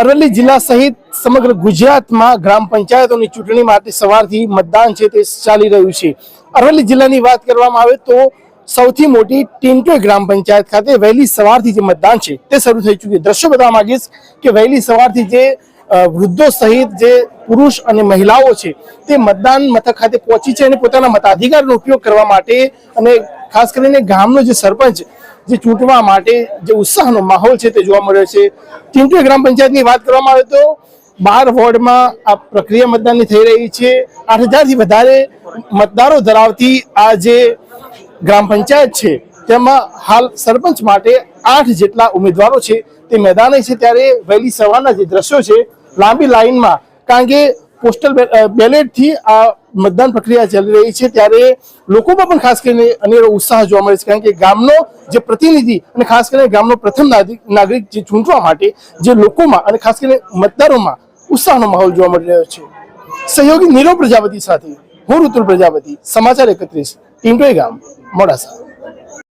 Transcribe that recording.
અરવલ્લી જિલ્લા સહિત સમગ્ર ગુજરાતમાં ગ્રામ પંચાયતોની ચૂંટણી માટે સવારથી મતદાન છે તે ચાલી રહ્યું છે। અરવલ્લી જિલ્લાની વાત કરવામાં આવે તો સૌથી મોટી ટીંટોઈ ગ્રામ પંચાયત ખાતે વહેલી સવારથી જે મતદાન છે તે શરૂ થઈ ચૂક્યું। દ્રશ્યો બતાવવા માંગીશ કે વહેલી સવારથી જે વૃદ્ધો સહિત જે પુરુષ અને મહિલાઓ છે તે મતદાન મથક ખાતે પહોંચી છે અને પોતાના મતાધિકારનો ઉપયોગ કરવા માટે અને ખાસ કરીને ગામનો જે સરપંચ જે ચૂંટવા માટે જે ઉત્સાહનો માહોલ છે તે જોવા મળ્યો છે। ટીંટોઈ ગ્રામ પંચાયતની વાત કરવામાં આવે તો 12 વોર્ડમાં આ પ્રક્રિયા મતદાનની થઈ રહી છે। 8000 થી વધારે મતદારો ધરાવતી આ જે ગ્રામ પંચાયત છે તેમાં હાલ સરપંચ માટે 8 જેટલા ઉમેદવારો છે તે મેદાને છે। ત્યારે વહેલી સવારના જે દ્રશ્યો છે લાંબી લાઈનમાં, કારણ કે પોસ્ટલ બેલેટથી આ મતદાન પ્રક્રિયા ચાલી રહી છે ત્યારે લોકોમાં પણ ખાસ કરીને અનેરો ઉત્સાહ જોવા મળે છે, કારણ કે ગામનો જે પ્રતિનિધિ અને ખાસ કરીને ગામનો પ્રથમ નાગરિક જે ચૂંટવા માટે જે લોકોમાં અને ખાસ કરીને મતદારોમાં ઉત્સાહનો માહોલ જોવા મળી રહ્યો છે। સહયોગી નીરવ પ્રજાપતિ સાથે હું ઋતુલ પ્રજાપતિ, સમાચાર 31, ટીંટોઈ ગામ, મોડાસા।